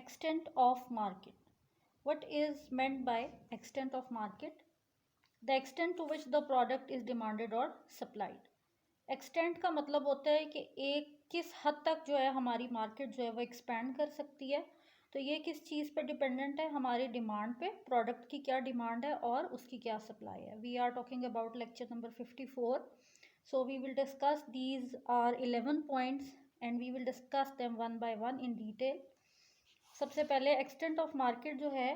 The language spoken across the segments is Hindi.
extent of market. What is meant by extent of market? The extent to which the product is demanded or supplied. Extent का मतलब होता है कि एक किस हद तक जो है हमारी मार्केट जो है वो एक्सपैंड कर सकती है। तो ये किस चीज़ पे डिपेंडेंट है? हमारी डिमांड पे, प्रोडक्ट की क्या डिमांड है और उसकी क्या सप्लाई है। We are talking about lecture number 54. So we will discuss these are 11 points and we will discuss them one by one in detail. सबसे पहले एक्सटेंट ऑफ मार्केट जो है,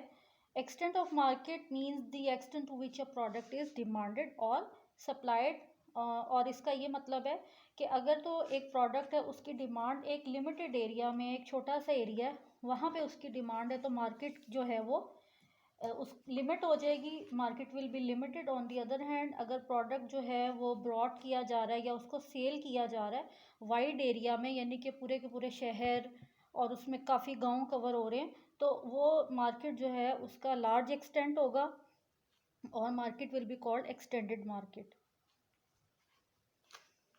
extent of market means the extent to which a product is demanded और सप्लाइड। और इसका ये मतलब है कि अगर तो एक प्रोडक्ट है, उसकी डिमांड एक लिमिटेड एरिया में, एक छोटा सा एरिया है, वहाँ पे उसकी डिमांड है, तो मार्केट जो है वो उस लिमिट हो जाएगी, market will be limited. On the other hand अगर प्रोडक्ट जो है वो ब्रॉड किया जा रहा है या उसको सेल किया जा रहा है वाइड एरिया में, यानी कि पूरे के पूरे शहर और उसमें काफ़ी गांव कवर हो रहे हैं, तो वो मार्केट जो है उसका लार्ज एक्सटेंट होगा और market will be called extended market.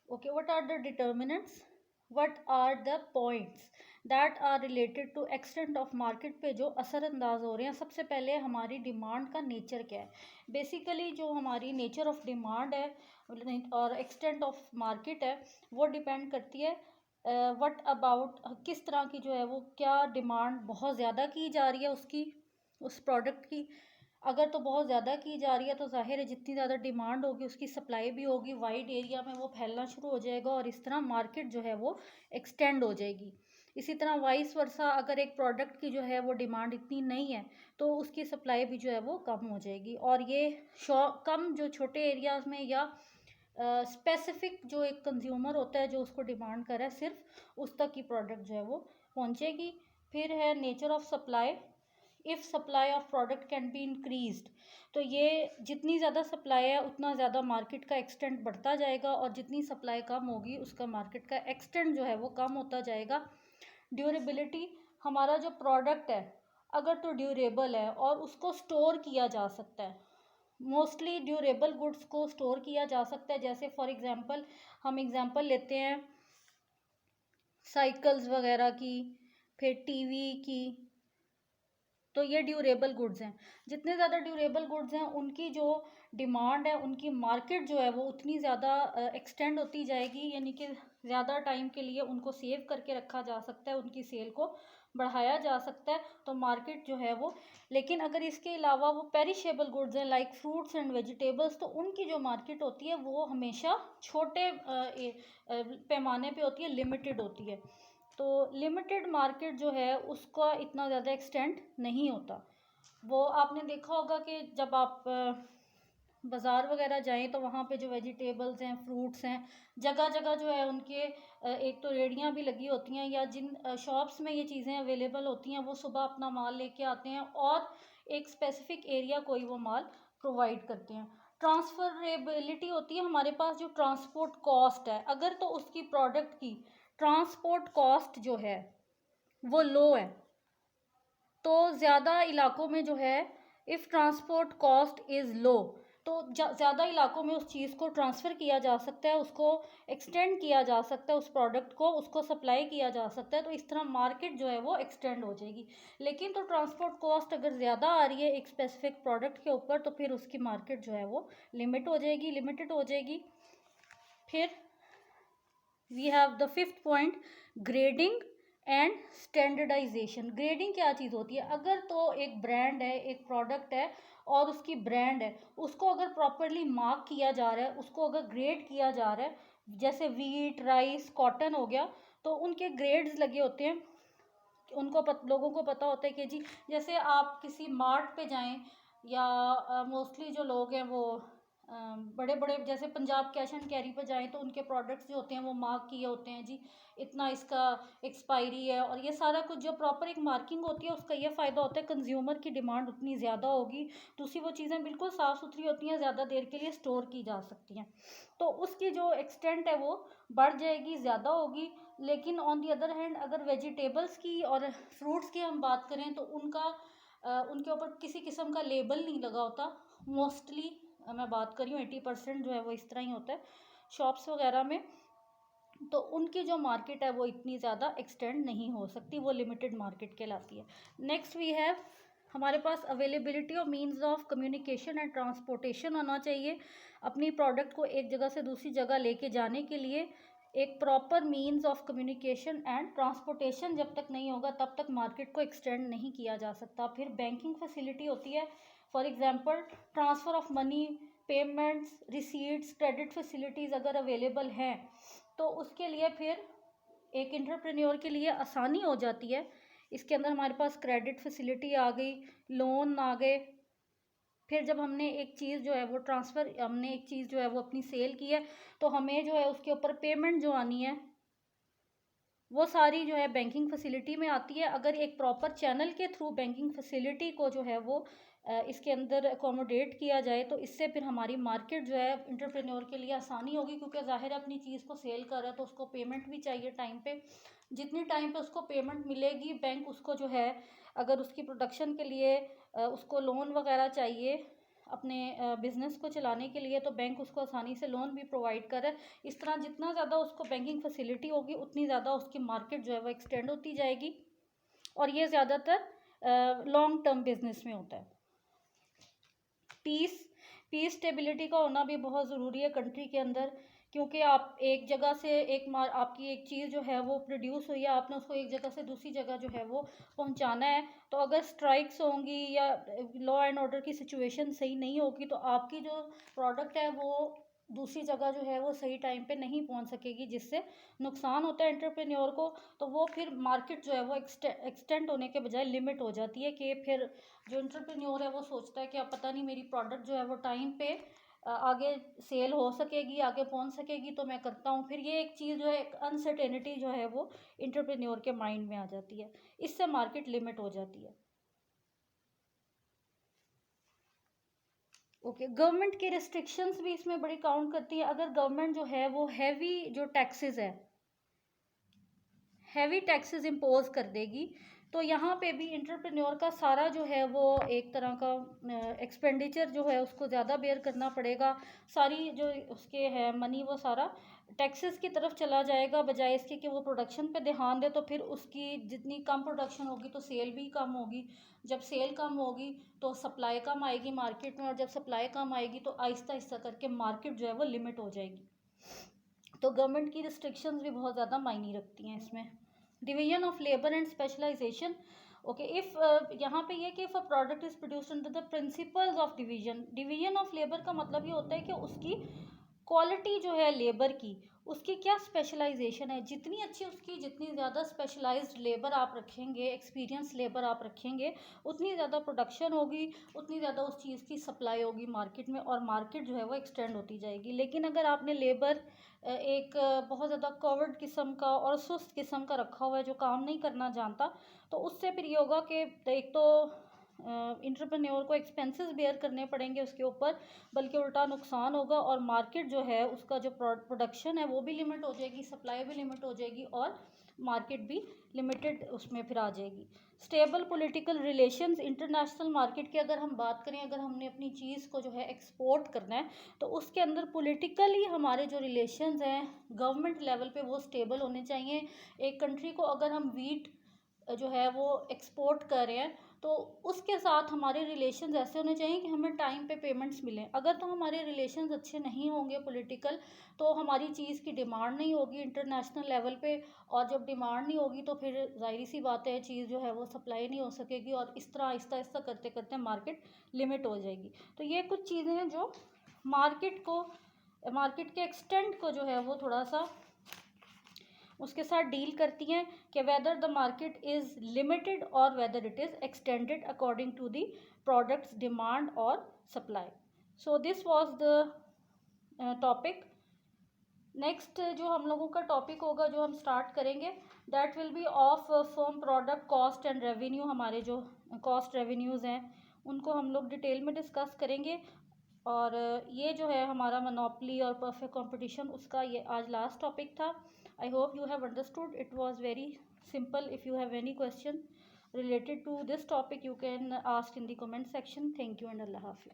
Okay, what are the determinants? What are the points that are related to extent of market पे जो असरअंदाज हो रहे हैं? सबसे पहले हमारी डिमांड का नेचर क्या है। बेसिकली जो हमारी नेचर ऑफ डिमांड है और एक्सटेंट ऑफ मार्केट है वो डिपेंड करती है व्हाट अबाउट, किस तरह की जो है वो, क्या डिमांड बहुत ज़्यादा की जा रही है उसकी, उस प्रोडक्ट की। अगर तो बहुत ज़्यादा की जा रही है तो जाहिर है जितनी ज़्यादा डिमांड होगी उसकी सप्लाई भी होगी, वाइड एरिया में वो फैलना शुरू हो जाएगा और इस तरह मार्केट जो है वो एक्सटेंड हो जाएगी। इसी तरह वाइस वर्सा, अगर एक प्रोडक्ट की जो है वो डिमांड इतनी नहीं है तो उसकी सप्लाई भी जो है वो कम हो जाएगी। और ये कम जो छोटे एरियाज़ में या स्पेसिफिक जो एक कंज्यूमर होता है जो उसको डिमांड कर रहा है, सिर्फ उस तक की प्रोडक्ट जो है वो पहुँचेगी। फिर है nature of supply. If supply of product can be increased, तो ये जितनी ज़्यादा सप्लाई है उतना ज़्यादा मार्केट का एक्सटेंट बढ़ता जाएगा और जितनी सप्लाई कम होगी उसका मार्केट का एक्सटेंट जो है वो कम होता जाएगा। ड्यूरेबिलिटी, हमारा जो प्रोडक्ट है अगर तो ड्यूरेबल है और उसको स्टोर किया जा सकता है, मोस्टली ड्यूरेबल गुड्स को स्टोर किया जा सकता है। जैसे फॉर एग्जांपल हम एग्जांपल लेते हैं साइकिल्स वगैरह की, फिर टीवी की, तो ये ड्यूरेबल गुड्स हैं। जितने ज़्यादा ड्यूरेबल गुड्स हैं उनकी जो डिमांड है, उनकी मार्केट जो है वो उतनी ज़्यादा एक्सटेंड होती जाएगी, यानी कि ज़्यादा टाइम के लिए उनको सेव करके रखा जा सकता है, उनकी सेल को बढ़ाया जा सकता है, तो मार्केट जो है वो। लेकिन अगर इसके अलावा वो पेरिशेबल गुड्स हैं लाइक फ्रूट्स एंड वेजिटेबल्स, तो उनकी जो मार्केट होती है वो हमेशा छोटे पैमाने पे होती है, लिमिटेड होती है। तो लिमिटेड मार्केट जो है उसका इतना ज़्यादा एक्सटेंड नहीं होता। वो आपने देखा होगा कि जब आप बाज़ार वगैरह जाएं तो वहाँ पे जो वेजिटेबल्स हैं, फ्रूट्स हैं, जगह जगह जो है उनके एक तो रेहड़ियाँ भी लगी होती हैं, या जिन शॉप्स में ये चीज़ें अवेलेबल होती हैं वो सुबह अपना माल लेके आते हैं और एक स्पेसिफिक एरिया को ही वो माल प्रोवाइड करते हैं। ट्रांसफरेबिलिटी होती है हमारे पास, जो ट्रांसपोर्ट कॉस्ट है, अगर तो उसकी प्रोडक्ट की ट्रांसपोर्ट कॉस्ट जो है वो लो है, तो ज़्यादा इलाकों में जो है, if transport cost is low, तो ज़्यादा इलाकों में उस चीज़ को ट्रांसफ़र किया जा सकता है, उसको एक्सटेंड किया जा सकता है, उस प्रोडक्ट को उसको सप्लाई किया जा सकता है, तो इस तरह मार्केट जो है वो एक्सटेंड हो जाएगी। लेकिन तो ट्रांसपोर्ट कॉस्ट अगर ज़्यादा आ रही है एक स्पेसिफिक प्रोडक्ट के ऊपर, तो फिर उसकी मार्केट जो है वो लिमिटेड हो जाएगी। फिर we have the fifth point, grading and standardisation. Grading क्या चीज़ होती है? अगर तो एक ब्रांड है, एक प्रोडक्ट है और उसकी ब्रांड है, उसको अगर प्रॉपरली मार्क किया जा रहा है, उसको अगर ग्रेड किया जा रहा है, जैसे वीट, राइस, कॉटन हो गया, तो उनके ग्रेड्स लगे होते हैं। उनको लोगों को पता होता है कि जी, जैसे आप किसी मार्ट पे जाएं या मोस्टली जो लोग हैं वो बड़े बड़े जैसे पंजाब कैश एंड कैरी पर जाएं तो उनके प्रोडक्ट्स जो होते हैं वो मार्क किए होते हैं, जी इतना इसका एक्सपायरी है, और ये सारा कुछ जो प्रॉपर एक मार्किंग होती है उसका ये फ़ायदा होता है, कंज्यूमर की डिमांड उतनी ज़्यादा होगी, दूसरी वो चीज़ें बिल्कुल साफ़ सुथरी होती हैं, ज़्यादा देर के लिए स्टोर की जा सकती हैं, तो उसकी जो एक्सटेंट है वो बढ़ जाएगी, ज़्यादा होगी। लेकिन ऑन दी अदर हैंड अगर वेजिटेबल्स की और फ्रूट्स की हम बात करें तो उनके ऊपर किसी किस्म का लेबल नहीं लगा होता, मोस्टली मैं बात कर रही हूँ 80% जो है वो इस तरह ही होता है शॉप्स वगैरह में। तो उनकी जो मार्केट है वो इतनी ज़्यादा एक्सटेंड नहीं हो सकती, वो लिमिटेड मार्केट कहलाती है। नेक्स्ट वी हैव, हमारे पास availability of means of communication and transportation होना चाहिए। अपनी प्रोडक्ट को एक जगह से दूसरी जगह लेके जाने के लिए एक proper means of communication and transportation जब तक नहीं होगा तब तक मार्केट को एक्सटेंड नहीं किया जा सकता। फिर बैंकिंग फैसिलिटी होती है, for example transfer of money, payments, receipts, credit facilities अगर अवेलेबल हैं तो उसके लिए फिर एक एंटरप्रेन्योर के लिए आसानी हो जाती है। इसके अंदर हमारे पास क्रेडिट फैसिलिटी आ गई, लोन आ गए। फिर जब हमने एक चीज़ जो है वो ट्रांसफ़र, हमने एक चीज़ जो है वो अपनी सेल की है तो हमें जो है उसके ऊपर पेमेंट जो आनी है वो सारी जो है बैंकिंग फैसिलिटी में आती है। अगर एक प्रॉपर चैनल के थ्रू बैंकिंग फैसिलिटी को जो है वो इसके अंदर अकोमोडेट किया जाए तो इससे फिर हमारी मार्केट जो है इंटरप्रेन्योर के लिए आसानी होगी, क्योंकि ज़ाहिर है अपनी चीज़ को सेल कर रहा है तो उसको पेमेंट भी चाहिए टाइम पे। जितनी टाइम पे उसको पेमेंट मिलेगी, बैंक उसको जो है अगर उसकी प्रोडक्शन के लिए उसको लोन वगैरह चाहिए अपने बिज़नेस को चलाने के लिए तो बैंक उसको आसानी से लोन भी प्रोवाइड कर रहा है। इस तरह जितना ज़्यादा उसको बैंकिंग फैसिलिटी होगी उतनी ज़्यादा उसकी मार्केट जो है वो एक्सटेंड होती जाएगी, और ये ज़्यादातर लॉन्ग टर्म बिजनेस में होता है। पीस पीस स्टेबिलिटी का होना भी बहुत ज़रूरी है कंट्री के अंदर, क्योंकि आप एक जगह से आपकी एक चीज़ जो है वो प्रोड्यूस हुई है, आपने उसको एक जगह से दूसरी जगह जो है वो पहुंचाना है, तो अगर स्ट्राइक्स होंगी या लॉ एंड ऑर्डर की सिचुएशन सही नहीं होगी तो आपकी जो प्रोडक्ट है वो दूसरी जगह जो है वो सही टाइम पे नहीं पहुंच सकेगी, जिससे नुकसान होता है एंटरप्रेन्योर को। तो वो फिर मार्केट जो है वो एक्सटेंड होने के बजाय लिमिट हो जाती है कि फिर जो एंटरप्रेन्योर है वो सोचता है कि अब पता नहीं मेरी प्रोडक्ट जो है वो टाइम पे आगे सेल हो सकेगी, आगे पहुंच सकेगी, तो मैं करता हूँ। फिर ये एक चीज़ जो है, एक अनसर्टेनिटी जो है वो एंटरप्रेन्योर के माइंड में आ जाती है, इससे मार्केट लिमिट हो जाती है। ओके, गवर्नमेंट की रिस्ट्रिक्शंस भी इसमें बड़ी काउंट करती है। अगर गवर्नमेंट जो है वो हैवी जो टैक्सेस है, हैवी टैक्सेस इम्पोज कर देगी तो यहाँ पे भी इंटरप्रेन्योर का सारा जो है वो एक तरह का एक्सपेंडिचर जो है उसको ज़्यादा बेयर करना पड़ेगा। सारी जो उसके है मनी वो सारा टैक्सेस की तरफ चला जाएगा, बजाय इसके कि वो प्रोडक्शन पे ध्यान दे। तो फिर उसकी जितनी कम प्रोडक्शन होगी तो सेल भी कम होगी, जब सेल कम होगी तो सप्लाई कम आएगी मार्केट में, और जब सप्लाई कम आएगी तो आहिस्ता आहिस्ता करके मार्केट जो है वो लिमिट हो जाएगी। तो गवर्नमेंट की रिस्ट्रिक्शंस भी बहुत ज़्यादा मायने रखती हैं इसमें। Division of labour and specialisation, okay, if यहाँ पे ये कि if a product is produced under the principles of division. Division of labour का मतलब ये होता है कि उसकी क्वालिटी जो है लेबर की, उसकी क्या स्पेशलाइजेशन है, जितनी अच्छी उसकी, जितनी ज़्यादा स्पेशलाइज्ड लेबर आप रखेंगे, एक्सपीरियंस लेबर आप रखेंगे, उतनी ज़्यादा प्रोडक्शन होगी, उतनी ज़्यादा उस चीज़ की सप्लाई होगी मार्केट में, और मार्केट जो है वो एक्सटेंड होती जाएगी। लेकिन अगर आपने लेबर एक बहुत ज़्यादा कवर्ड किस्म का और सुस्त किस्म का रखा हुआ है जो काम नहीं करना जानता, तो उससे फिर ये होगा कि एक तो इंटरप्रेन्योर को एक्सपेंसेस बेयर करने पड़ेंगे उसके ऊपर, बल्कि उल्टा नुकसान होगा, और मार्केट जो है उसका जो प्रोडक्शन है वो भी लिमिट हो जाएगी, सप्लाई भी लिमिट हो जाएगी, और मार्केट भी लिमिटेड उसमें फिर आ जाएगी। Stable political relations, international market की अगर हम बात करें, अगर हमने अपनी चीज़ को जो है एक्सपोर्ट करना है तो उसके अंदर पॉलिटिकली हमारे जो रिलेशंस हैं गवर्नमेंट लेवल पे वो स्टेबल होने चाहिए। एक कंट्री को अगर हम वीट जो है वो एक्सपोर्ट कर रहे हैं तो उसके साथ हमारे रिलेशंस ऐसे होने चाहिए कि हमें टाइम पे पेमेंट्स मिलें। अगर तो हमारे रिलेशंस अच्छे नहीं होंगे पॉलिटिकल, तो हमारी चीज़ की डिमांड नहीं होगी इंटरनेशनल लेवल पे, और जब डिमांड नहीं होगी तो फिर ज़ाहिर सी बात है चीज़ जो है वो सप्लाई नहीं हो सकेगी, और इस तरह आहिस्ता आहिस्ता करते करते मार्केट लिमिट हो जाएगी। तो ये कुछ चीज़ें हैं जो मार्केट के एक्सटेंट को जो है वो थोड़ा सा उसके साथ डील करती हैं कि whether the market is limited और whether it is extended according to the products demand और supply. So this was the topic. Next जो हम लोगों का टॉपिक होगा जो हम स्टार्ट करेंगे, that will be of firm product cost and revenue. हमारे जो कॉस्ट रेवेन्यूज़ हैं उनको हम लोग डिटेल में डिस्कस करेंगे, और ये जो है हमारा मोनोपली और परफेक्ट कंपटीशन उसका ये आज लास्ट टॉपिक था। I hope you have understood, it was very simple. If you have any question related to this topic you can ask in the comment section. Thank you and Allah Hafiz.